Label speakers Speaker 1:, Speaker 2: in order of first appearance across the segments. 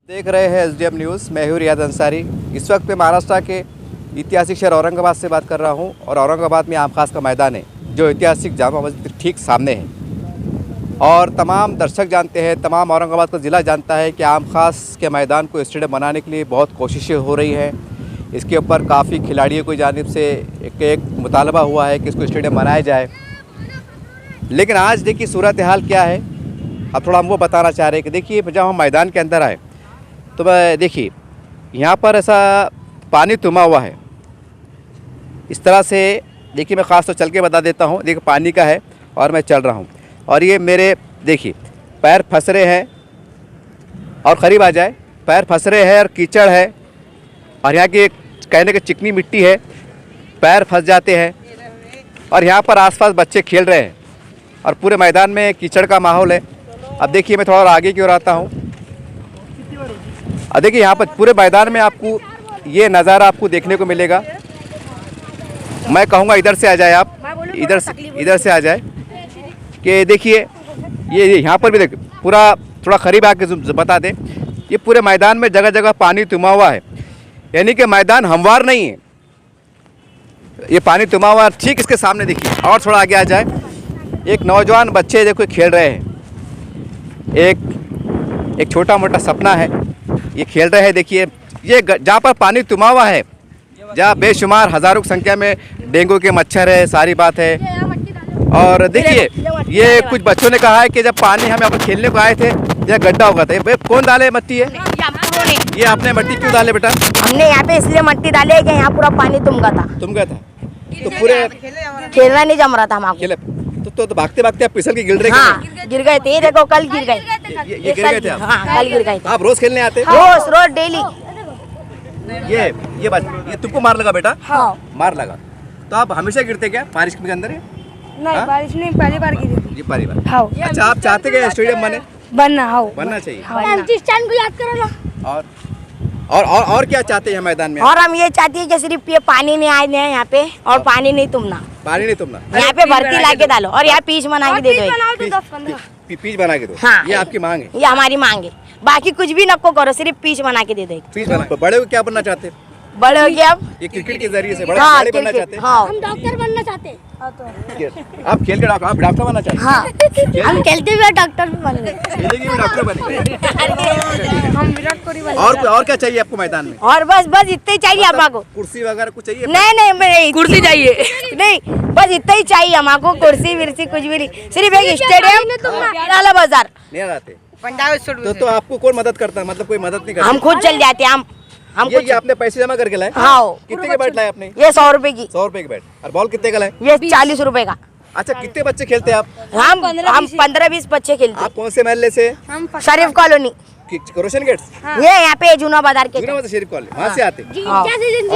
Speaker 1: देख रहे हैं एसडीएम न्यूज़। मैं हूं रियाज अंसारी। इस वक्त मैं महाराष्ट्र के ऐतिहासिक शहर औरंगाबाद से बात कर रहा हूं और औरंगाबाद में आम खास का मैदान है जो ऐतिहासिक जामा मस्जिद के ठीक सामने है। और तमाम दर्शक जानते हैं, तमाम औरंगाबाद का ज़िला जानता है कि आम खास के मैदान को स्टेडियम बनाने के लिए बहुत कोशिशें हो रही हैं। इसके ऊपर काफ़ी खिलाड़ियों की जानिब से एक मुतालबा हुआ है कि इसको स्टेडियम बनाया जाए। लेकिन आज देखिए सूरत हाल क्या है, अब थोड़ा हम वो बताना चाह रहे हैं कि देखिए जब हम मैदान के अंदर आए तो देखिए यहाँ पर ऐसा पानी तुमा हुआ है। इस तरह से देखिए मैं ख़ास तो चल के बता देता हूँ। देखिए पानी का है और मैं चल रहा हूँ और ये मेरे देखिए पैर फंस रहे हैं और करीब आ जाए, पैर फंस रहे हैं और कीचड़ है और यहाँ की कहने की चिकनी मिट्टी है, पैर फंस जाते हैं। और यहाँ पर आसपास बच्चे खेल रहे हैं और पूरे मैदान में कीचड़ का माहौल है। अब देखिए मैं थोड़ा और आगे की ओर आता हूँ। अब देखिए यहाँ पर पूरे मैदान में आपको ये नज़ारा आपको देखने को मिलेगा। मैं कहूँगा इधर से आ जाए, आप इधर से आ जाए कि देखिए ये यहाँ पर भी देखिए पूरा थोड़ा करीब आके बता दें, ये पूरे मैदान में जगह जगह पानी तुमा हुआ है, यानी कि मैदान हमवार नहीं है। ये पानी तुमा हुआ ठीक इसके सामने देखिए। और थोड़ा आगे आ जाए, एक नौजवान बच्चे देखो खेल रहे हैं। एक छोटा मोटा सपना है, ये खेल रहे हैं। देखिए ये जहाँ पर पानी तुमा हुआ है, जहाँ बेशुमार हज़ारों की संख्या में डेंगू के मच्छर है, सारी बात है। और देखिए ये कुछ बच्चों ने कहा है कि जब पानी हम यहाँ पर खेलने को आए थे यह गड्ढा होगा था। ये कौन डाले मट्टी है? ये आपने मट्टी क्यों डाले बेटा?
Speaker 2: हमने यहाँ पे इसलिए मट्टी डाली है कि यहाँ पूरा पानी तुम गया था।
Speaker 1: तो पूरे
Speaker 2: खेलना नहीं जम रहा था हमको।
Speaker 1: तो भागते भागते आप फिसल के गिर रहे?
Speaker 2: हाँ, गिर गए थे। देखो कल गिर गए।
Speaker 1: ये गिर गए थे आप?
Speaker 2: हाँ, कल गिर गए थे।
Speaker 1: आप रोज खेलने आते?
Speaker 2: रोज डेली।
Speaker 1: ये तुमको मार लगा बेटा?
Speaker 2: हाँ।
Speaker 1: मार लगा। तो आप हमेशा गिरते क्या बारिश के अंदर?
Speaker 2: नहीं, बारिश नहीं, पहली बार गिरी थी।
Speaker 1: ये पहली बार?
Speaker 2: हाँ।
Speaker 1: अच्छा, आप चाहते कि स्टेडियम बनना चाहिए?
Speaker 2: को याद करो ना।
Speaker 1: और क्या चाहते हैं मैदान में?
Speaker 2: और हम ये चाहते हैं कि सिर्फ ये पानी नहीं आए यहाँ पे और पानी नहीं तुमना। यहाँ पे भर्ती ला के डालो और यहाँ पीच बना के दे दो।
Speaker 1: पीच बना के दो?
Speaker 2: हाँ,
Speaker 1: ये आपकी मांग है?
Speaker 2: ये हमारी मांग है। बाकी कुछ भी नको करो, सिर्फ पीच बना के दे दो।
Speaker 1: पीच बना। बड़े हो क्या बनना चाहते हैं?
Speaker 2: बड़े हो गया अब
Speaker 1: ये क्रिकेट के जरिए से बड़ा
Speaker 2: हाँ,
Speaker 1: खिलाड़ी बनना चाहते हैं?
Speaker 2: हाँ।
Speaker 3: हम डॉक्टर बनना चाहते हैं।
Speaker 1: आप खेल के आप डॉक्टर बनना चाहते हैं?
Speaker 2: हाँ, हम खेलते हुए डॉक्टर भी बन गए।
Speaker 1: खेलेंगे भी डॉक्टर बनेंगे।
Speaker 3: हम विराट कोहली बने।
Speaker 1: और क्या चाहिए आपको मैदान में?
Speaker 2: और बस इतना ही चाहिए हमको।
Speaker 1: कुर्सी वगैरह कुछ चाहिए?
Speaker 2: नहीं, कुर्सी चाहिए नहीं, बस इतना ही चाहिए हमको। कुर्सी विर्सी कुछ भी नहीं, सिर्फ एक स्टेडियम बाजार
Speaker 1: नहीं आते। तो आपको कौन मदद करता है? मतलब कोई मदद नहीं करता?
Speaker 2: हम खुद चल जाते हैं। हम
Speaker 1: ये आपने पैसे जमा करके लाए?
Speaker 2: हाँ।
Speaker 1: कितने के बैट लाए आपने?
Speaker 2: ये 100 रुपए की।
Speaker 1: 100 रुपए के बैट। और बॉल कितने का लाए?
Speaker 2: ये 40 रुपए का।
Speaker 1: अच्छा, कितने बच्चे खेलते हैं आप?
Speaker 2: हम 15-20 बच्चे खेलते।
Speaker 1: आप कौन से महल्ले से?
Speaker 2: शरीफ कॉलोनी।
Speaker 1: रोशन गेट्स?
Speaker 2: ये यहाँ पे जूना बाजार के
Speaker 1: शरीफ कॉलोनी, वहाँ से आते?
Speaker 2: हाँ।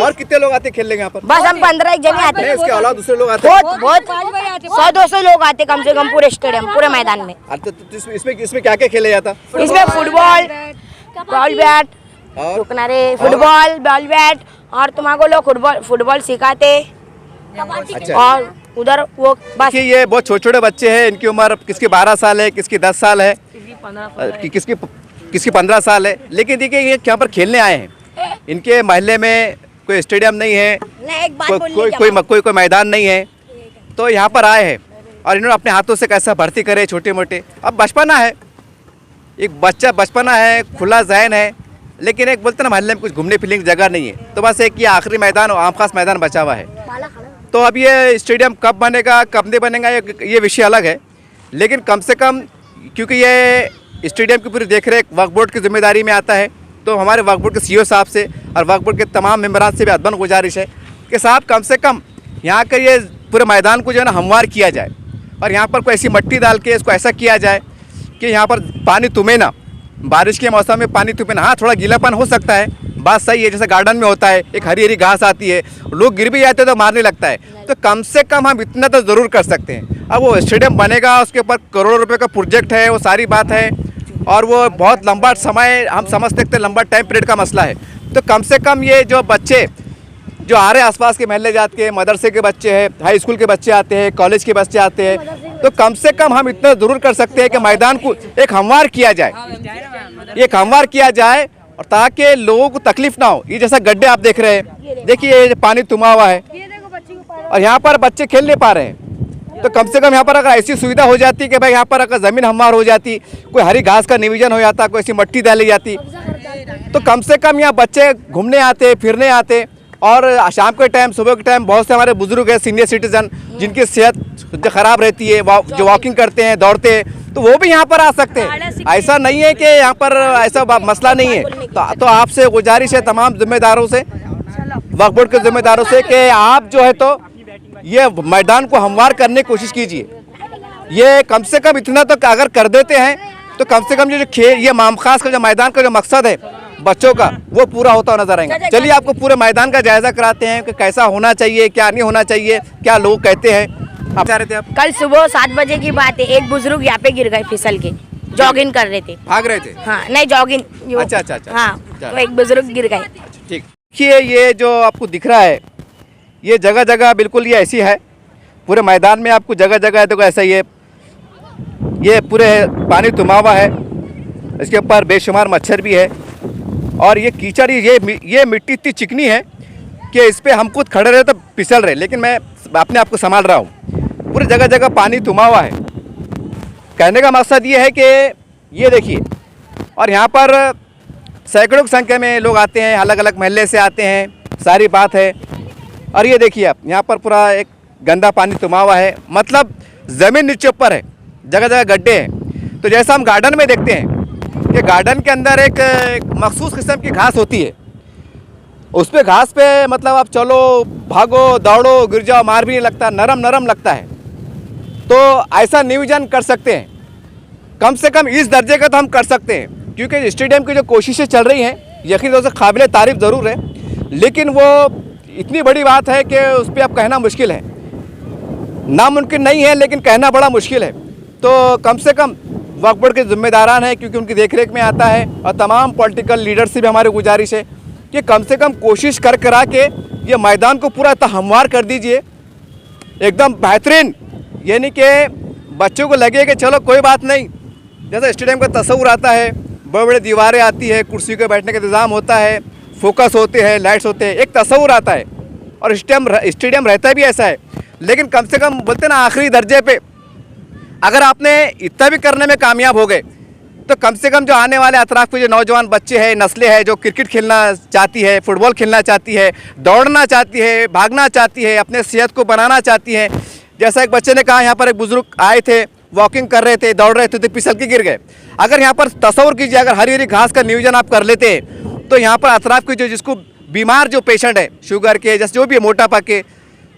Speaker 1: और कितने लोग आते खेलने यहाँ पर?
Speaker 2: बस हम 15 एक जने आते हैं।
Speaker 1: उसके अलावा दूसरे लोग आते?
Speaker 2: बहुत 100-200 लोग आते कम से कम पूरे स्टेडियम, पूरे मैदान में।
Speaker 1: इसमें क्या क्या खेला जाता?
Speaker 2: इसमें football, ball bat, football, ball bat और तुम्हारे लोग फुटबॉल सिखाते।
Speaker 1: अच्छा।
Speaker 2: और उधर वो बस
Speaker 1: ये बहुत छोटे छोटे बच्चे हैं, इनकी उम्र किसकी 12 साल है, किसकी 10 साल है, किसकी 15 साल है। लेकिन देखिए ये यहाँ पर खेलने आए हैं। इनके मोहल्ले में कोई स्टेडियम नहीं है, कोई मैदान नहीं है, तो यहाँ पर आए हैं और इन्होंने अपने हाथों से कैसा भर्ती करे छोटे मोटे। अब बचपना है, एक बचपना है, खुला ज़हन है, लेकिन एक बोलते ना मोहल्ले में कुछ घूमने फिरने की जगह नहीं है। तो बस एक ये आखिरी मैदान आम खास मैदान बचा हुआ है। तो अब ये स्टेडियम कब बनेगा कब नहीं बनेगा ये विषय अलग है, लेकिन कम से कम क्योंकि ये स्टेडियम की पूरी देखरेख वक्फ बोर्ड की जिम्मेदारी में आता है, तो हमारे वक्फ बोर्ड के सीईओ साहब से और वक्फ बोर्ड के तमाम मेम्बरान से भी अदबन गुजारिश है कि साहब कम से कम यहाँ का ये पूरे मैदान को जो है ना हमवार किया जाए और यहाँ पर कोई ऐसी मट्टी डाल के इसको ऐसा किया जाए कि यहाँ पर पानी तुमे ना। बारिश के मौसम में पानी तुमे ना, हाँ थोड़ा गीलापन हो सकता है, बात सही है। जैसे गार्डन में होता है, एक हरी हरी घास आती है, लोग गिर भी जाते हैं तो मारने लगता है, तो कम से कम हम इतना तो ज़रूर कर सकते हैं। अब वो स्टेडियम बनेगा, उसके ऊपर करोड़ों रुपए का प्रोजेक्ट है, वो सारी बात है और वो बहुत लंबा समय हम समझ सकते हैं, लंबा टाइम पीरियड का मसला है। तो कम से कम ये जो बच्चे जो आ रहे आसपास के महल्ले जात के, मदरसे के बच्चे हैं, हाई स्कूल के बच्चे आते हैं, कॉलेज के बच्चे आते हैं, तो कम से कम हम इतना ज़रूर कर सकते हैं कि मैदान को एक हमवार किया जाए, एक हमवार किया जाए और ताकि लोगों को तकलीफ ना हो। ये जैसा गड्ढे आप देख रहे हैं, देखिए ये पानी तुमा हुआ है
Speaker 3: ये देखो बच्ची को पानी।
Speaker 1: और यहाँ पर बच्चे खेल नहीं पा रहे हैं। तो कम से कम यहाँ पर अगर ऐसी सुविधा हो जाती कि भाई यहाँ पर अगर ज़मीन हमवार हो जाती, कोई हरी घास का नियोजन हो जाता, कोई ऐसी मट्टी डाली जाती, तो कम से कम यहाँ बच्चे घूमने आते, फिरने आते। और शाम के टाइम, सुबह के टाइम बहुत से हमारे बुजुर्ग हैं, सीनियर सिटीजन, जिनकी सेहत ख़राब रहती है, जो वॉकिंग करते हैं, दौड़ते हैं, तो वो भी यहाँ पर आ सकते हैं। ऐसा नहीं है कि यहाँ पर ऐसा मसला नहीं है। तो आपसे गुजारिश है तमाम जिम्मेदारों से, वक्फ बोर्ड के जिम्मेदारों से, कि आप जो है तो ये मैदान को हमवार करने की कोशिश कीजिए। ये कम से कम इतना तो अगर कर देते हैं तो कम से कम जो खेल, ये खास का जो मैदान का जो मकसद है बच्चों का, वो पूरा होता हुआ नजर आएगा। चलिए आपको पूरे मैदान का जायजा कराते हैं कि कैसा होना चाहिए, क्या नहीं होना चाहिए, क्या लोग कहते हैं। आप जा रहे थे? आप
Speaker 2: कल सुबह 7 बजे की बात है, एक बुजुर्ग यहाँ पे गिर गए फिसल के, जॉगिंग कर रहे थे,
Speaker 1: भाग रहे थे।
Speaker 2: हाँ नहीं जॉगिंग।
Speaker 1: अच्छा।
Speaker 2: हाँ तो एक बुजुर्ग गिर गए।
Speaker 1: ठीक। देखिए ये जो आपको दिख रहा है, ये जगह जगह बिल्कुल ये ऐसी है, पूरे मैदान में आपको जगह जगह देखो ऐसा ये पूरे पानी तुमा हुआ है, इसके ऊपर बेशुमार मच्छर भी है और ये कीचड़, ये मिट्टी इतनी चिकनी है कि इस पर हम खुद खड़े रहे तो फिसल रहे, लेकिन मैं अपने आप को संभाल रहा हूँ। पूरी जगह जगह पानी तुमा हुआ है। कहने का मकसद ये है कि ये देखिए, और यहाँ पर सैकड़ों की संख्या में लोग आते हैं, अलग अलग महल्ले से आते हैं, सारी बात है। और ये देखिए आप, यहाँ पर पूरा एक गंदा पानी तुमा हुआ है, मतलब ज़मीन नीचे ऊपर है, जगह जगह गड्ढे हैं। तो जैसा हम गार्डन में देखते हैं कि गार्डन के अंदर एक मखसूस किस्म की घास होती है, उस पे घास पे मतलब आप चलो, भागो, दौड़ो, गिर जाओ, मार भी नहीं लगता, नरम नरम लगता है। तो ऐसा नियोजन कर सकते हैं, कम से कम इस दर्जे का तो हम कर सकते हैं, क्योंकि स्टेडियम की जो कोशिशें चल रही हैं यकीन तौर से काबिल तारीफ ज़रूर है, लेकिन वो इतनी बड़ी बात है कि उस पर अब कहना मुश्किल है। नामुमकिन नहीं है, लेकिन कहना बड़ा मुश्किल है। तो कम से कम वक्फ बोर्ड के जिम्मेदारान हैं, क्योंकि उनकी देखरेख में आता है, और तमाम पॉलिटिकल लीडर से भी हमारी गुजारिश है कि कम से कम कोशिश करा के ये मैदान को पूरा हमवार कर दीजिए, एकदम बेहतरीन। यानी कि बच्चों को लगे कि चलो कोई बात नहीं, जैसे स्टेडियम का तस्वुर आता है, बड़े बड़े दीवारें आती है, कुर्सी के बैठने का इंतज़ाम होता है, फोकस होते हैं, लाइट्स होते हैं, एक तस्वुर आता है, और स्टेडियम रहता भी ऐसा है। लेकिन कम से कम बोलते ना, आखिरी दर्जे पे अगर आपने इतना भी करने में कामयाब हो गए, तो कम से कम जो आने वाले अतराफ के जो नौजवान बच्चे हैं, नस्लें हैं, जो क्रिकेट खेलना चाहती है, फुटबॉल खेलना चाहती है, दौड़ना चाहती है, भागना चाहती है, अपने सेहत को बनाना चाहती है। जैसा एक बच्चे ने कहा, यहाँ पर एक बुजुर्ग आए थे, वॉकिंग कर रहे थे, दौड़ रहे थे, तो फिसल के गिर गए। अगर यहाँ पर तस्वुर कीजिए, अगर हरी हरी घास का नियोजन आप कर लेते हैं, तो यहाँ पर अतराफ के जो जिसको बीमार जो पेशेंट है, शुगर के, जैसे जो भी मोटापा के,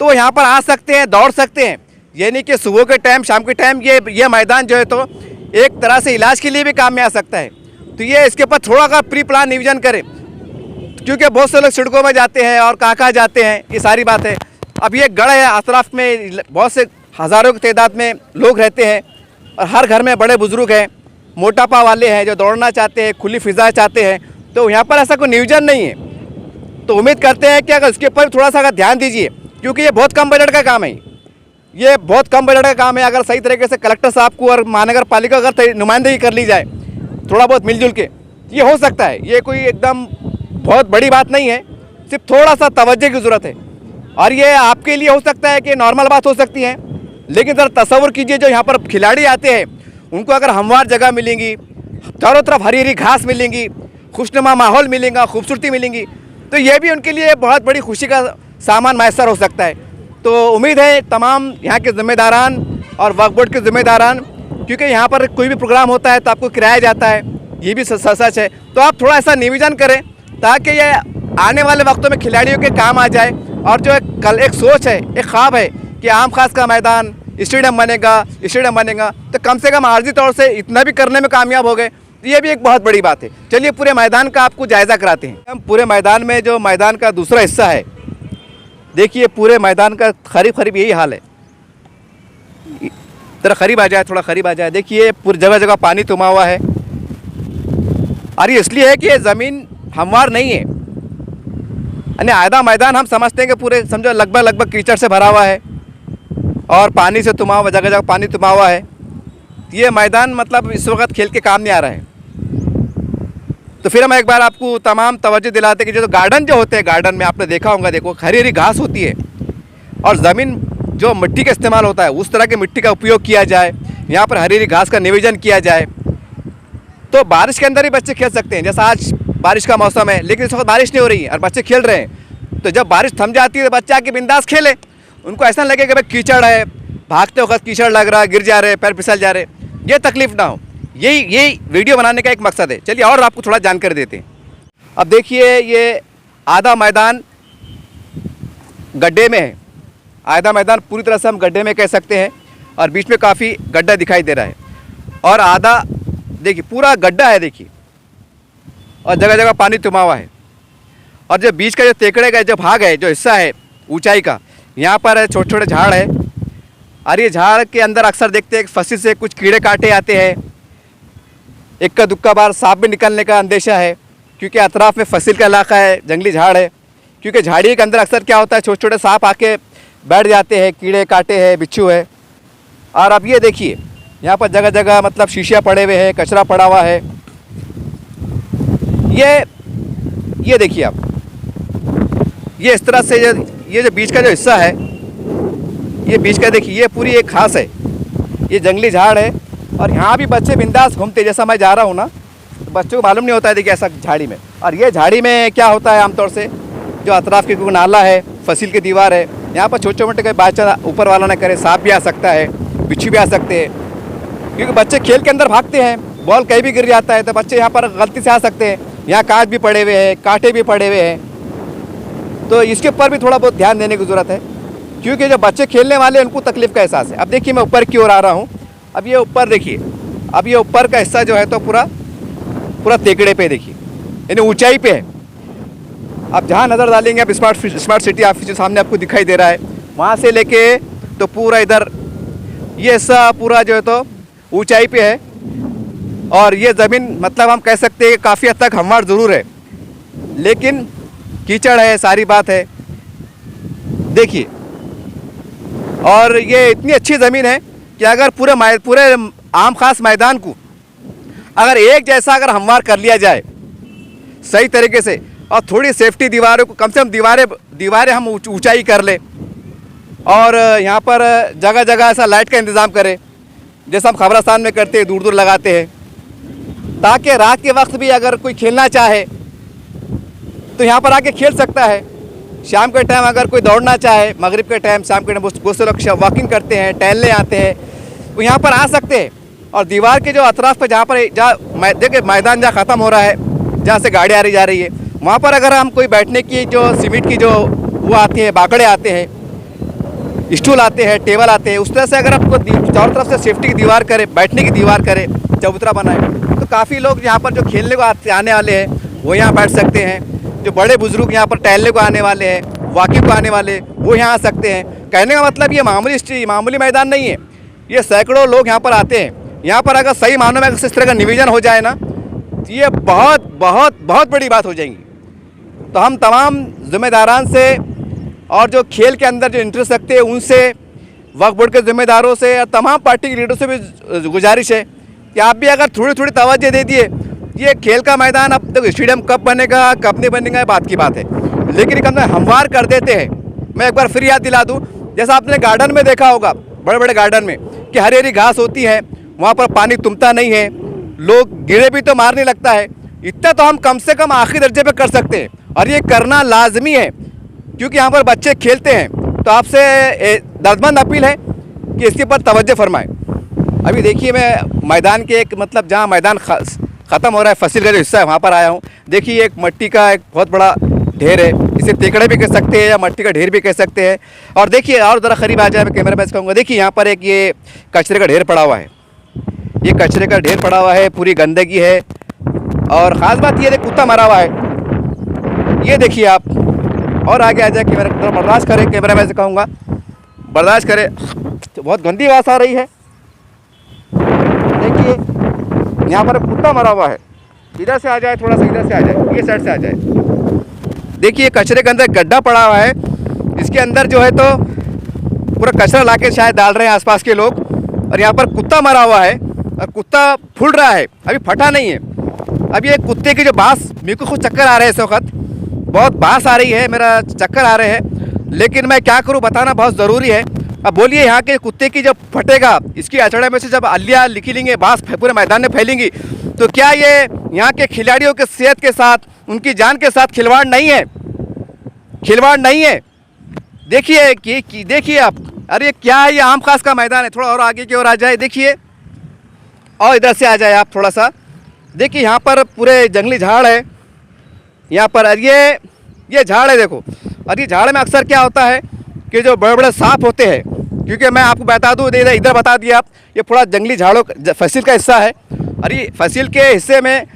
Speaker 1: तो वो यहाँ पर आ सकते हैं, दौड़ सकते हैं। यानी कि सुबह के टाइम, शाम के टाइम ये मैदान जो है तो एक तरह से इलाज के लिए भी काम में आ सकता है। तो ये इसके ऊपर थोड़ा सा प्री प्लान नियोजन करें, क्योंकि बहुत से लोग सड़कों में जाते हैं और कहाँ जाते हैं, ये सारी बात है। अब ये गढ़ है, अतराफ में बहुत से हज़ारों की तादाद में लोग रहते हैं, और हर घर में बड़े बुजुर्ग हैं, मोटापा वाले हैं, जो दौड़ना चाहते हैं, खुली फिजा चाहते हैं। तो यहाँ पर ऐसा कोई नियोजन नहीं है। तो उम्मीद करते हैं कि अगर इसके ऊपर थोड़ा सा अगर ध्यान दीजिए, क्योंकि ये बहुत कम बजट का काम है, ये बहुत कम बजट का काम है। अगर सही तरीके से कलेक्टर साहब को और महानगर पालिका अगर नुमाइंदगी कर ली जाए, थोड़ा बहुत मिलजुल के, ये हो सकता है। ये कोई एकदम बहुत बड़ी बात नहीं है, सिर्फ थोड़ा सा तवज्जो की ज़रूरत है। और ये आपके लिए हो सकता है कि नॉर्मल बात हो सकती है, लेकिन ज़रा तसव्वुर कीजिए, जो यहाँ पर खिलाड़ी आते हैं उनको अगर हमवार जगह मिलेंगी, चारों तरफ हरी हरी घास मिलेंगी, खुशनुमा माहौल मिलेगा, खूबसूरती मिलेंगी, तो ये भी उनके लिए बहुत बड़ी खुशी का सामान मैसर हो सकता है। तो उम्मीद है तमाम यहाँ के ज़िम्मेदारान और वक्फ बोर्ड के ज़िम्मेदारान, क्योंकि यहाँ पर कोई भी प्रोग्राम होता है तो आपको किराया जाता है, ये भी सच है। तो आप थोड़ा ऐसा नियोजन करें ताकि ये आने वाले वक्तों में खिलाड़ियों के काम आ जाए। और जो कल एक सोच है, एक ख्वाब है कि आम खास का मैदान स्टेडियम बनेगा, तो कम से कम आर्जी तौर से इतना भी करने में कामयाब हो गए, तो ये भी एक बहुत बड़ी बात है। चलिए पूरे मैदान का आपको जायज़ा कराते हैं। हम पूरे मैदान में जो मैदान का दूसरा हिस्सा है, देखिए पूरे मैदान का करीब यही हाल है। जरा करीब आ जाए, थोड़ा करीब आ जाए। देखिए पूरी जगह जगह पानी तुमा हुआ है, और ये इसलिए है कि ये ज़मीन हमवार नहीं है। यानी आधा मैदान हम समझते हैं कि पूरे समझो लगभग कीचड़ से भरा हुआ है और पानी से तुमा हुआ, जगह जगह पानी तुमा हुआ है। ये मैदान मतलब इस वक्त खेल के काम नहीं आ रहा है। तो फिर हम एक बार आपको तमाम तवज्जो दिलाते कि जो गार्डन जो होते हैं, गार्डन में आपने देखा होगा, देखो हरी हरी घास होती है और ज़मीन जो मिट्टी का इस्तेमाल होता है उस तरह की मिट्टी का उपयोग किया जाए, यहाँ पर हरी हरी घास का निवेदन किया जाए, तो बारिश के अंदर ही बच्चे खेल सकते हैं। जैसा आज बारिश का मौसम है लेकिन इस वक्त बारिश नहीं हो रही है और बच्चे खेल रहे हैं, तो जब बारिश थम जाती है तो बच्चे आके बिंदास खेले। उनको ऐसा लगे कि भाई कीचड़ है, भागते वक्त कीचड़ लग रहा है, गिर जा रहे, पैर फिसल जा रहे, ये तकलीफ ना हो। यही वीडियो बनाने का एक मकसद है। चलिए और आपको थोड़ा जानकारी देते हैं। अब देखिए ये आधा मैदान गड्ढे में है, आधा मैदान पूरी तरह से हम गड्ढे में कह सकते हैं और बीच में काफ़ी गड्ढा दिखाई दे रहा है और आधा देखिए पूरा गड्ढा है देखिए, और जगह जगह पानी तुमा हुआ है। और जो बीच का जो तेकड़े का जो भाग है, जो हिस्सा है ऊंचाई का, यहाँ पर छोटे छोटे झाड़ है और ये झाड़ के अंदर अक्सर देखते हैं फसल से कुछ कीड़े काटे आते हैं। इक्का दुक्का बार सांप भी निकलने का अंदेशा है क्योंकि अतराफ में फसल का इलाका है, जंगली झाड़ है। क्योंकि झाड़ी के अंदर अक्सर क्या होता है, छोटे छोटे सांप आके बैठ जाते हैं, कीड़े काटे हैं, बिच्छू है। और अब ये देखिए यहाँ पर जगह जगह मतलब शीशे पड़े हुए हैं, कचरा पड़ा हुआ है। ये देखिए आप, ये इस तरह से ये जो बीच का जो हिस्सा है, ये बीच का देखिए, ये पूरी एक घास है, ये जंगली झाड़ है और यहाँ भी बच्चे बिंदास घूमते। जैसा मैं जा रहा हूँ ना, तो बच्चों को मालूम नहीं होता है देखिए ऐसा झाड़ी में। और ये झाड़ी में क्या होता है आमतौर से, जो अतराफ की कोई नाला है, फसल की दीवार है, यहाँ पर छोटे मोटे कई बाचा ऊपर वाला ना करे, सांप भी आ सकता है, बिच्छू भी आ सकते हैं। क्योंकि बच्चे खेल के अंदर भागते हैं, बॉल कहीं भी गिर जाता है तो बच्चे यहाँ पर गलती से आ सकते हैं। यहाँ कांच भी पड़े हुए हैं, कांटे भी पड़े हुए हैं, तो इसके ऊपर भी थोड़ा बहुत ध्यान देने की ज़रूरत है क्योंकि जो बच्चे खेलने वाले हैं उनको तकलीफ़ का एहसास है। अब देखिए मैं ऊपर की ओर आ रहा हूँ। अब ये ऊपर देखिए, अब ये ऊपर का हिस्सा जो है तो पूरा तेकड़े पे देखिए, यानी ऊंचाई पे है। अब जहाँ नज़र डालेंगे आप स्मार्ट सिटी ऑफिस जो सामने आपको दिखाई दे रहा है, वहाँ से लेके तो पूरा इधर ये हिस्सा पूरा जो है तो ऊंचाई पे है। और ये ज़मीन मतलब हम कह सकते हैं काफ़ी हद तक हमवार ज़रूर है लेकिन कीचड़ है, सारी बात है देखिए। और ये इतनी अच्छी ज़मीन है कि अगर पूरे आम खास मैदान को अगर एक जैसा अगर हमवार कर लिया जाए सही तरीके से और थोड़ी सेफ्टी दीवारों को, कम से कम दीवारें हम ऊंचाई कर ले और यहाँ पर जगह जगह ऐसा लाइट का इंतज़ाम करें जैसा हम खबरस्तान में करते हैं, दूर दूर लगाते हैं, ताकि रात के वक्त भी अगर कोई खेलना चाहे तो यहाँ पर आके खेल सकता है। शाम के टाइम अगर कोई दौड़ना चाहे, मगरिब के टाइम, शाम के टाइम बहुत से लोग वॉकिंग करते हैं, टहलने आते हैं, वो यहाँ पर आ सकते हैं। और दीवार के जो अतराफ पे जहाँ देखिए मैदान जहाँ ख़त्म हो रहा है, जहाँ से गाड़ी आ रही जा रही है, वहाँ पर अगर हम कोई बैठने की जो सीमेंट की जो वो आती है, बाकड़े आते हैं, स्टूल आते हैं, टेबल आते हैं, उस तरह से अगर आपको चारों तरफ से सेफ्टी की दीवार करे, बैठने की दीवार करे, चबूतरा बनाए, तो काफ़ी लोग यहाँ पर जो खेलने को आने वाले हैं वो यहाँ बैठ सकते हैं। जो बड़े बुजुर्ग यहाँ पर टहलने को आने वाले हैं, वॉकिंग को आने वाले, वो यहाँ आ सकते हैं। कहने का मतलब ये मामूली मैदान नहीं है, ये सैकड़ों लोग यहाँ पर आते हैं। यहाँ पर अगर सही मानों में अगर इस तरह का निवेदन हो जाए ना, तो ये बहुत बहुत बहुत बड़ी बात हो जाएगी। तो हम तमाम जिम्मेदारान से और जो खेल के अंदर जो इंटरेस्ट रखते हैं उनसे, वक्फ बोर्ड के जिम्मेदारों से और तमाम पार्टी के लीडरों से भी गुजारिश है कि आप भी अगर थोड़ी थोड़ी तवज्जो दे दिए। ये खेल का मैदान, अब देखो स्टेडियम कब बनेगा कब नहीं बनेगा बात की बात है, लेकिन एक अंदर हमवार कर देते हैं। मैं एक बार फिर याद दिला दूँ, जैसा आपने गार्डन में देखा होगा, बड़े बड़े गार्डन में कि हरी हरी घास होती है, वहाँ पर पानी तुमता नहीं है, लोग गिरे भी तो मार नहीं लगता है। इतना तो हम कम से कम आखिरी दर्जे पे कर सकते हैं और ये करना लाजमी है क्योंकि यहाँ पर बच्चे खेलते हैं। तो आपसे दर्दमंद अपील है कि इसके ऊपर तवज्जो फरमाएं। अभी देखिए मैं मैदान के एक मतलब जहाँ मैदान ख़त्म हो रहा है, फसल का जो हिस्सा है वहाँ पर आया हूँ। देखिए एक मिट्टी का एक बहुत बड़ा ढेर है, इसे तेकड़े भी कह सकते हैं या मिट्टी का ढेर भी कह सकते हैं। और देखिए और ज़रा करीब आ जाए, मैं कैमरा मैन से कहूँगा, देखिए यहाँ पर एक ये कचरे का ढेर पड़ा हुआ है, ये कचरे का ढेर पड़ा हुआ है, पूरी गंदगी है। और ख़ास बात ये कुत्ता मरा हुआ है, ये देखिए आप। और आगे आ जाए, कैमरा बर्दाश्त करें, कैमरा मैन से कहूँगा बर्दाश्त करें, बहुत गंदी आवाज़ आ रही है। देखिए यहाँ पर कुत्ता मरा हुआ है, इधर से आ जाए, थोड़ा सा इधर से आ जाए, ये साइड से आ जाए। देखिए कचरे के अंदर गड्ढा पड़ा हुआ है, इसके अंदर जो है तो पूरा कचरा लाके शायद डाल रहे हैं आसपास के लोग। और यहाँ पर कुत्ता मरा हुआ है और कुत्ता फूल रहा है, अभी फटा नहीं है। अब ये कुत्ते की जो बांस, मेरे को खुद चक्कर आ रहे हैं इस वक्त, बहुत बांस आ रही है, मेरा चक्कर आ रहे हैं, लेकिन मैं क्या करूं, बताना बहुत ज़रूरी है। अब बोलिए यहाँ के कुत्ते की जब फटेगा, इसकी अचड़े में से जब अलियाँ निकलेंगे, बांस पूरे मैदान में फैलेंगी, तो क्या ये यहाँ के खिलाड़ियों के सेहत के साथ, उनकी जान के साथ खिलवाड़ नहीं है? खिलवाड़ नहीं है। देखिए कि देखिए आप, अरे क्या है ये, आम खास का मैदान है। थोड़ा और आगे की ओर आ जाए, देखिए, और इधर से आ जाए आप थोड़ा सा, देखिए यहाँ पर पूरे जंगली झाड़ है यहाँ पर। और ये झाड़ है देखो, और ये झाड़ में अक्सर क्या होता है कि जो बड़े बड़े सांप होते हैं, क्योंकि मैं आपको बता दूँ, इधर बता दिया आप, ये पूरा जंगली झाड़ों फसिल का हिस्सा है। और ये फसिल के हिस्से में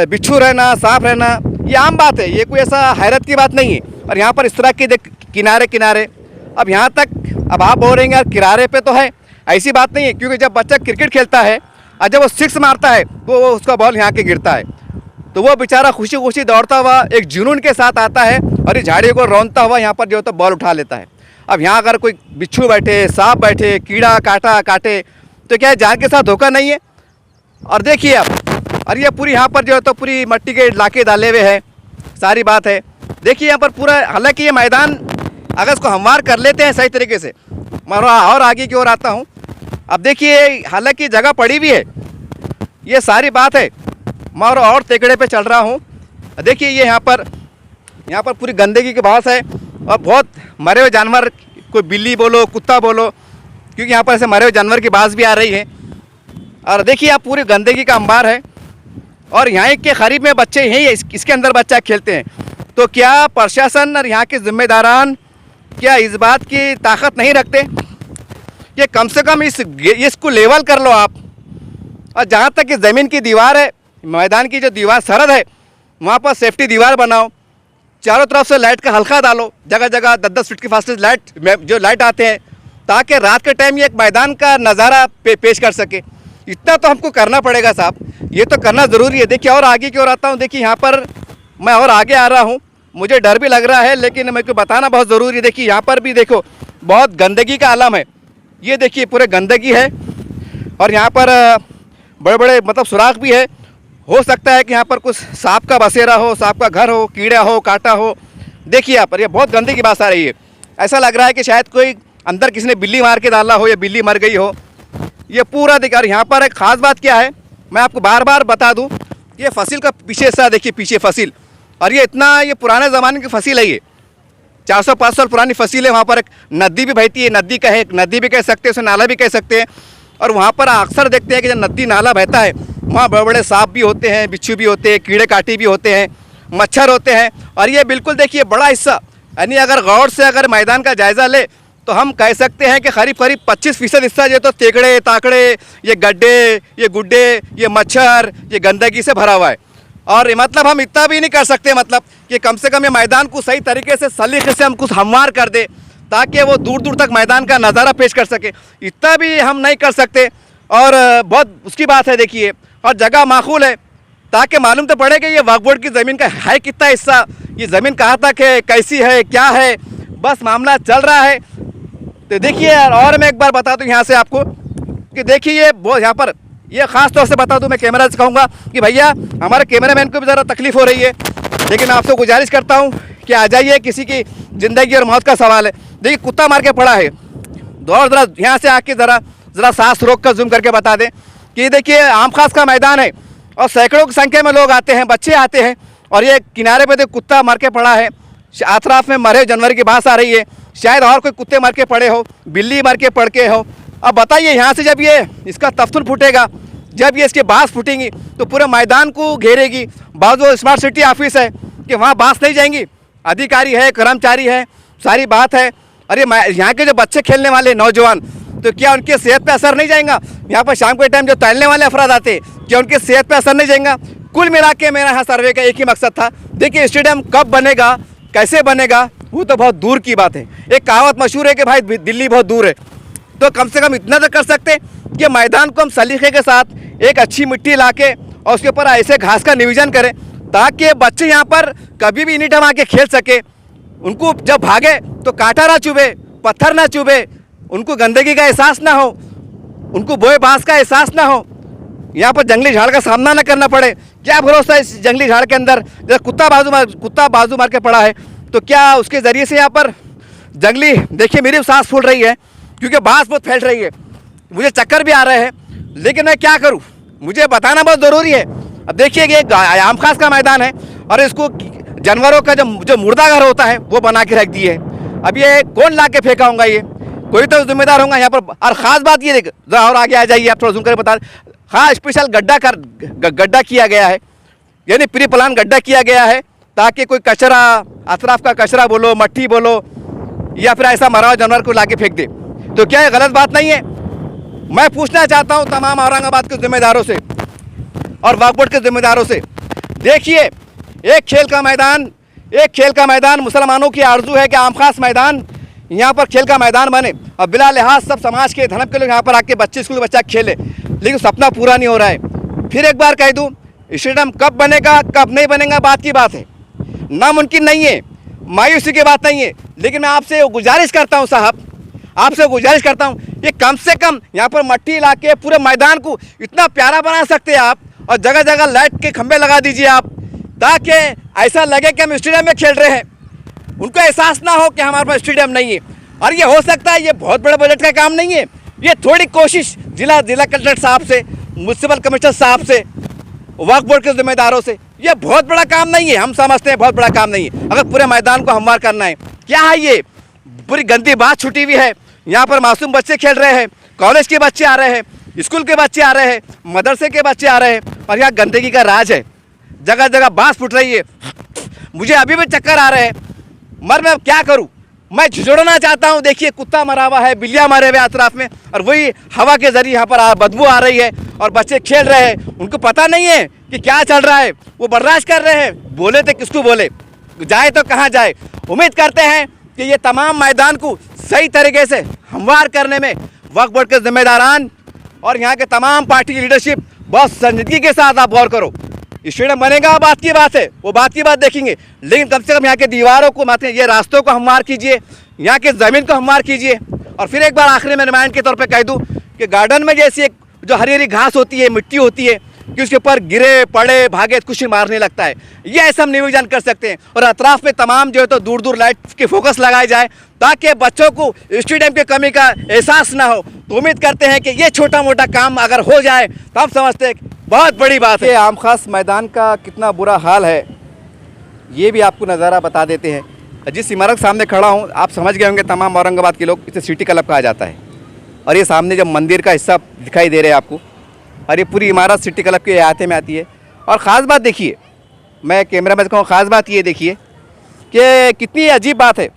Speaker 1: बिच्छू रहना, सांप रहना, ये आम बात है, ये कोई ऐसा हैरत की बात नहीं है। और यहाँ पर इस तरह के किनारे किनारे, अब यहाँ तक, अब आप बोल रहे हैं यार किनारे पे तो है, ऐसी बात नहीं है, क्योंकि जब बच्चा क्रिकेट खेलता है और जब वो सिक्स मारता है तो वो उसका बॉल यहाँ के गिरता है, तो वो बेचारा खुशी खुशी दौड़ता हुआ एक जुनून के साथ आता है और इस झाड़ी को रौंदता हुआ यहाँ पर जो होता है बॉल उठा लेता है। अब यहाँ अगर कोई बिच्छू बैठे, सांप बैठे, कीड़ा काटे, तो क्या जान के साथ धोखा नहीं है? और देखिए आप, और ये पूरी यहाँ पर जो है तो पूरी मट्टी के इलाके डाले हुए हैं, सारी बात है। देखिए यहाँ पर पूरा, हालांकि ये मैदान अगर इसको हमवार कर लेते हैं सही तरीके से, मैं और आगे की ओर आता हूँ। अब देखिए, हालांकि जगह पड़ी भी है, ये सारी बात है, मैं और तेकड़े पे चल रहा हूँ। देखिए ये यहाँ पर पूरी गंदगी की बास है, और बहुत मरे हुए जानवर, कोई बिल्ली बोलो, कुत्ता बोलो, क्योंकि यहाँ पर ऐसे मरे हुए जानवर की बास भी आ रही है। और देखिए आप, पूरी गंदगी का अंबार है, और यहाँ के करीब में बच्चे यहीं इसके अंदर बच्चा खेलते हैं। तो क्या प्रशासन और यहाँ के जिम्मेदारान क्या इस बात की ताकत नहीं रखते कि कम से कम इसको लेवल कर लो आप? और जहाँ तक इस ज़मीन की दीवार है, मैदान की जो दीवार सरहद है, वहाँ पर सेफ्टी दीवार बनाओ, चारों तरफ से लाइट का हल्का डालो, जगह जगह 10-10 फीट की फासले लाइट आते हैं, ताकि रात के टाइम ये एक मैदान का नज़ारा पेश कर सके। इतना तो हमको करना पड़ेगा साहब, ये तो करना ज़रूरी है। देखिए और आगे की ओर आता हूँ, देखिए यहाँ पर मैं और आगे आ रहा हूँ, मुझे डर भी लग रहा है, लेकिन मेरे को बताना बहुत ज़रूरी है। देखिए यहाँ पर भी देखो, बहुत गंदगी का आलम है, ये देखिए पूरे गंदगी है, और यहाँ पर बड़े बड़े मतलब सुराख भी है। हो सकता है कि यहाँ पर कुछ सांप का बसेरा हो, सांप का घर हो, कीड़ा हो, काटा हो। देखिए यहाँ पर ये बहुत गंदगी की बात आ रही है, ऐसा लग रहा है कि शायद कोई अंदर किसी ने बिल्ली मार के डाला हो या बिल्ली मर गई हो, ये पूरा देखिए। और यहाँ पर एक ख़ास बात क्या है, मैं आपको बार बार बता दूँ, ये फसिल का पीछे हिस्सा देखिए, पीछे फसिल, और ये पुराने ज़माने की फसिल है, ये 400-500 साल पुरानी फसिल है। वहाँ पर एक नदी भी बहती है, नदी का है, नदी भी कह सकते हैं, उसे नाला भी कह सकते हैं। और वहाँ पर अक्सर देखते हैं कि जब नदी नाला बहता है, वहाँ बड़े बड़े सांप भी होते हैं, बिच्छू भी होते हैं, कीड़े काटी भी होते हैं, मच्छर होते हैं। और ये बिल्कुल देखिए बड़ा हिस्सा, यानी अगर गौर से अगर मैदान का जायज़ा ले तो हम कह सकते हैं कि करीब 25% हिस्सा जो तो तेकड़े ताकड़े, ये गड्ढे, ये गुड्डे, ये मच्छर, ये गंदगी से भरा हुआ है। और मतलब हम इतना भी नहीं कर सकते, मतलब कि कम से कम ये मैदान को सही तरीके से सलीके से हम कुछ हमवार कर दे, ताकि वो दूर दूर तक मैदान का नज़ारा पेश कर सके, इतना भी हम नहीं कर सकते। और बहुत उसकी बात है देखिए, और जगह माकूल है, ताकि मालूम तो पड़े कि ये वक्फ बोर्ड की ज़मीन का है कितना हिस्सा, ये ज़मीन कहाँ तक है, कैसी है, क्या है, बस मामला चल रहा है। तो देखिए यार, और मैं एक बार बता दूँ यहाँ से आपको कि देखिए ये बहुत यहाँ पर, ये ख़ास तौर से बता दूँ, मैं कैमरा से कहूँगा कि भैया हमारे कैमरामैन को भी ज़रा तकलीफ़ हो रही है, लेकिन आपसे गुजारिश करता हूँ कि आ जाइए, किसी की ज़िंदगी और मौत का सवाल है। देखिए कुत्ता मार के पड़ा है, और ज़रा यहाँ से आके ज़रा सांस रोक कर जूम करके बता दें कि देखिए आम खास का मैदान है, और सैकड़ों की संख्या में लोग आते हैं, बच्चे आते हैं, और ये किनारे पे तो कुत्ता मर के पड़ा है, अतराफ में मरे जानवर की बात आ रही है, शायद और कोई कुत्ते मर के पड़े हो, बिल्ली मर के पड़ के हो। अब बताइए यहाँ से जब ये इसका तफ्तुल फूटेगा, जब ये इसके बाँस फूटेंगी तो पूरे मैदान को घेरेगी। बाद वो स्मार्ट सिटी ऑफिस है कि वहाँ बाँस नहीं जाएंगी, अधिकारी है, कर्मचारी है, सारी बात है। अरे यहाँ के जो बच्चे खेलने वाले नौजवान, तो क्या उनके सेहत पे असर नहीं जाएगा? यहाँ पर शाम के टाइम जो टहलने वाले अफराद आते, क्या उनके सेहत पे असर नहीं जाएगा? कुल मिला के मेरा यहाँ सर्वे का एक ही मकसद था, देखिए स्टेडियम कब बनेगा, कैसे बनेगा, वो तो बहुत दूर की बात है। एक कहावत मशहूर है कि भाई दिल्ली बहुत दूर है, तो कम से कम इतना तो कर सकते कि मैदान को हम सलीके के साथ एक अच्छी मिट्टी लाके और उसके ऊपर ऐसे घास का नियोजन करें, ताकि बच्चे यहाँ पर कभी भी एनी टाइम आके खेल सके। उनको जब भागे तो कांटा ना चुभे, पत्थर ना चुभे, उनको गंदगी का एहसास ना हो, उनको बोए बाँस का एहसास ना हो। यहाँ पर जंगली झाड़ का सामना न करना पड़े। क्या भरोसा है इस जंगली झाड़ के अंदर, जैसे कुत्ता बाजू मार के पड़ा है, तो क्या उसके ज़रिए से यहाँ पर जंगली, देखिए मेरी सांस फूल रही है क्योंकि बांस बहुत फैल रही है, मुझे चक्कर भी आ रहे हैं, लेकिन मैं क्या करूँ, मुझे बताना बहुत ज़रूरी है। अब देखिए ये आम खास का मैदान है और इसको जानवरों का जो मुर्दा घर होता है वो बना के रख दिए है। अब ये कौन ला के फेंका होगा, ये कोई तो जिम्मेदार होगा यहाँ पर। और ख़ास बात ये देख, जरा और आगे आ जाइए आप, थोड़ा सुन कर बता। हाँ, स्पेशल गड्ढा किया गया है, यानी प्री प्लान गड्ढा किया गया है ताकि कोई कचरा, अतराफ का कचरा बोलो, मट्टी बोलो, या फिर ऐसा मरा हुआ जानवर को लाके फेंक दे, तो क्या ये गलत बात नहीं है? मैं पूछना चाहता हूँ तमाम औरंगाबाद के जिम्मेदारों से और वक्फ बोर्ड के जिम्मेदारों से, देखिए एक खेल का मैदान मुसलमानों की आरजू है कि आम खास मैदान, यहाँ पर खेल का मैदान बने और बिला लिहाज सब समाज के धर्म के लोग यहाँ पर आके बच्चे, स्कूल के बच्चा खेले, लेकिन सपना पूरा नहीं हो रहा है। फिर एक बार कह दूँ, स्टेडियम कब बनेगा कब नहीं बनेगा बात की बात है, नामुमकिन नहीं है, मायूसी की बात नहीं है, लेकिन मैं आपसे गुजारिश करता हूँ साहब, आपसे गुजारिश करता हूँ, ये कम से कम यहाँ पर मट्टी ला के पूरे मैदान को इतना प्यारा बना सकते हैं आप, और जगह जगह लाइट के खंभे लगा दीजिए आप, ताकि ऐसा लगे कि हम स्टेडियम में खेल रहे हैं, उनको एहसास ना हो कि हमारे पास स्टेडियम नहीं है। और ये हो सकता है, ये बहुत बड़े बजट का काम नहीं है, ये थोड़ी कोशिश जिला कलेक्टर साहब से, म्युनिसिपल कमिश्नर साहब से, वक्फ बोर्ड के जिम्मेदारों से, ये बहुत बड़ा काम नहीं है, हम समझते हैं बहुत बड़ा काम नहीं है। अगर पूरे मैदान को हमवार करना है, क्या है ये पूरी गंदी बात छुटी हुई है, यहाँ पर मासूम बच्चे खेल रहे हैं, कॉलेज के बच्चे आ रहे हैं, स्कूल के बच्चे आ रहे हैं, मदरसे के बच्चे आ रहे हैं, और यहाँ गंदगी का राज है, जगह जगह बांस फूट रही है, मुझे अभी भी चक्कर आ रहे हैं, मर मैं क्या करूं, मैं झुझोड़ना चाहता हूं। देखिए कुत्ता मरा हुआ है, बिल्लियां मरे हुए अतराफ में, और वही हवा के जरिए यहाँ पर बदबू आ रही है, और बच्चे खेल रहे हैं, उनको पता नहीं है कि क्या चल रहा है, वो बर्दाश्त कर रहे हैं, बोले तो किसको बोले, जाए तो कहाँ जाए। उम्मीद करते हैं कि ये तमाम मैदान को सही तरीके से हमवार करने में वक्फ बोर्ड के जिम्मेदारान और यहाँ के तमाम पार्टी की लीडरशिप बहुत संजीदगी के साथ आप गौर करो। स्टेडियम बनेगा बात की बात है, वो बात की बात देखेंगे, लेकिन कम से कम यहाँ के दीवारों को, मतलब ये रास्तों को हमवार कीजिए, यहाँ के ज़मीन को हमवार कीजिए। और फिर एक बार आखिरी में रिमाइंड के तौर पे कह दूँ कि गार्डन में जैसी एक जो हरी हरी घास होती है, मिट्टी होती है, कि उसके ऊपर गिरे पड़े भागे कुछ मारने लगता है, ये ऐसा हम नियोजन कर सकते हैं। और अतराफ में तमाम जो है तो दूर दूर लाइट के फोकस लगाए जाए, ताकि बच्चों को स्टेडियम की कमी का एहसास ना हो। तो उम्मीद करते हैं कि ये छोटा मोटा काम अगर हो जाए तो हम समझते हैं बहुत बड़ी बात है। आम खास मैदान का कितना बुरा हाल है ये भी आपको नज़ारा बता देते हैं। जिस इमारत सामने खड़ा हूँ आप समझ गए होंगे तमाम औरंगाबाद के लोग, इसे सिटी क्लब कहा जाता है। और ये सामने जब मंदिर का हिस्सा दिखाई दे रहे हैं आपको, और ये पूरी इमारत सिटी क्लब के अहाते में आती है। और ख़ास बात देखिए, मैं कैमरा में कहूँ, ख़ास बात ये देखिए कि कितनी अजीब बात है।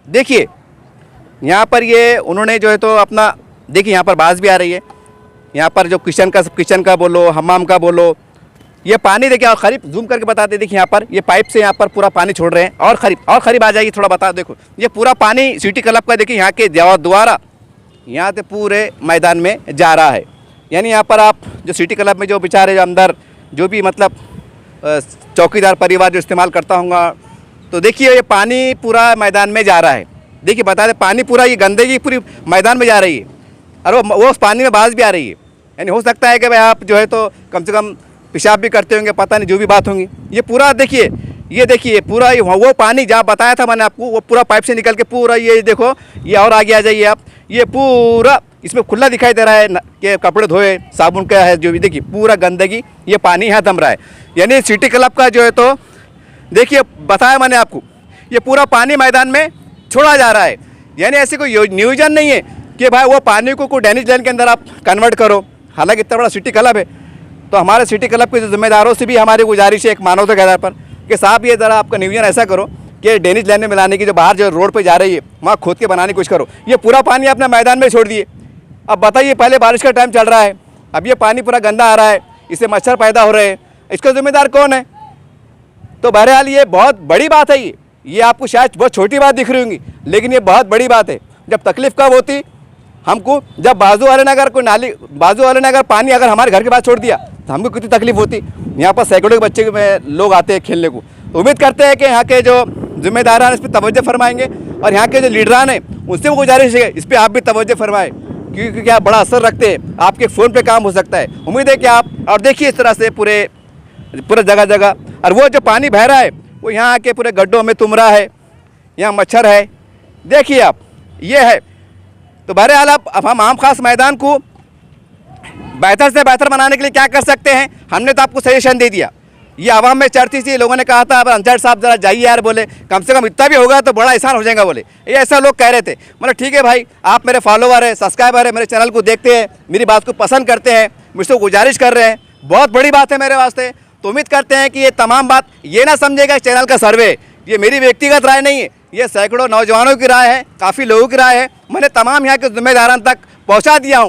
Speaker 1: देखिए यहाँ पर ये उन्होंने जो है तो अपना, देखिए यहाँ पर बास भी आ रही है, यहाँ पर जो किचन का बोलो, हमाम का बोलो, ये पानी देखिए। और करीब जूम करके बताते, देखिए यहाँ पर ये पाइप से यहाँ पर पूरा पानी छोड़ रहे हैं। और करीब आ जाइए, थोड़ा बता, देखो ये पूरा पानी सिटी क्लब का, देखिए यहाँ के द्वारा यहाँ से पूरे मैदान में जा रहा है। यानी यहाँ पर आप जो सिटी क्लब में जो बेचारे जो अंदर जो भी मतलब चौकीदार परिवार जो इस्तेमाल करता होगा, तो देखिए ये पानी पूरा मैदान में जा रहा है। देखिए बता दें, पानी पूरा, ये गंदगी पूरी मैदान में जा रही है, और वो उस पानी में बास भी आ रही है। यानी हो सकता है कि भाई आप जो है तो कम से कम पेशाब भी करते होंगे, पता नहीं जो भी बात होंगी। ये पूरा देखिए, ये देखिए पूरा वो पानी जहाँ बताया था मैंने आपको, वो पूरा पाइप से निकल के पूरा, ये देखो, ये और आगे आ जाइए आप, ये पूरा इसमें खुला दिखाई दे रहा है कि कपड़े धोए, साबुन का है जो भी, देखिए पूरा गंदगी, ये पानी यहाँ दम रहा है। यानी सिटी क्लब का जो है तो देखिए बताया मैंने आपको, ये पूरा पानी मैदान में छोड़ा जा रहा है। यानी ऐसे कोई नियोजन नहीं है कि भाई वो पानी को कोई ड्रेनेज लाइन के अंदर आप कन्वर्ट करो। हालांकि इतना बड़ा सिटी क्लब है, तो हमारे सिटी क्लब के जिम्मेदारों से भी हमारी गुजारिश है एक मानवता के आधार पर कि साहब ये ज़रा आपका नियोजन ऐसा करो कि ड्रेनेज लाइन में मिलाने की जो बाहर जो रोड पे जा रही है वहाँ खोद के बनाने की कोशिश करो। ये पूरा पानी अपने मैदान में छोड़ दिए। अब बताइए, पहले बारिश का टाइम चल रहा है, अब ये पानी पूरा गंदा आ रहा है, इससे मच्छर पैदा हो रहे हैं, इसका जिम्मेदार कौन है? तो बहरहाल ये बहुत बड़ी बात है। ये आपको शायद बहुत छोटी बात दिख रही होंगी, लेकिन ये बहुत बड़ी बात है। जब तकलीफ़ कब होती हमको, जब बाजू वाले ने अगर कोई नाली, बाजू वाले ने अगर पानी अगर हमारे घर के पास छोड़ दिया तो हमको कितनी तकलीफ होती। यहाँ पर सैकड़ों के बच्चे में लोग आते हैं खेलने को। तो उम्मीद करते हैं कि यहाँ के जो जिम्मेदारान इस पर तवज्जो फरमाएंगे, और यहाँ के जो लीडरान हैं उनसे वो गुजारिश है इस पर आप भी तवज्जो फरमाएं। क्योंकि क्या बड़ा असर रखते हैं, आपके फ़ोन पे काम हो सकता है। उम्मीद है कि आप और देखिए इस तरह से पूरे जगह जगह, और वो जो पानी बह रहा है वो यहाँ के पूरे गड्ढों में तुम रहा है, यहाँ मच्छर है, देखिए आप, ये है। तो बहरहाल अब हम आम खास मैदान को बेहतर से बेहतर बनाने के लिए क्या कर सकते हैं, हमने तो आपको सजेशन दे दिया। ये आवाम में चर्चा थी, लोगों ने कहा था अब अंसारी साहब जरा जाइए यार, बोले कम से कम इतना भी होगा तो बड़ा एहसान हो जाएगा, बोले ये ऐसा लोग कह रहे थे। मतलब ठीक है भाई, आप मेरे फॉलोवर है, सब्सक्राइबर है, मेरे चैनल को देखते हैं, मेरी बात को पसंद करते हैं, मुझसे गुजारिश कर रहे हैं, बहुत बड़ी बात है मेरे वास्ते। तो उम्मीद करते हैं कि ये तमाम बात ये ना समझेगा चैनल का सर्वे, ये मेरी व्यक्तिगत राय नहीं है, ये सैकड़ों नौजवानों की राय है, काफ़ी लोगों की राय है। मैंने तमाम यहाँ के जिम्मेदारान तक पहुँचा दिया हूँ।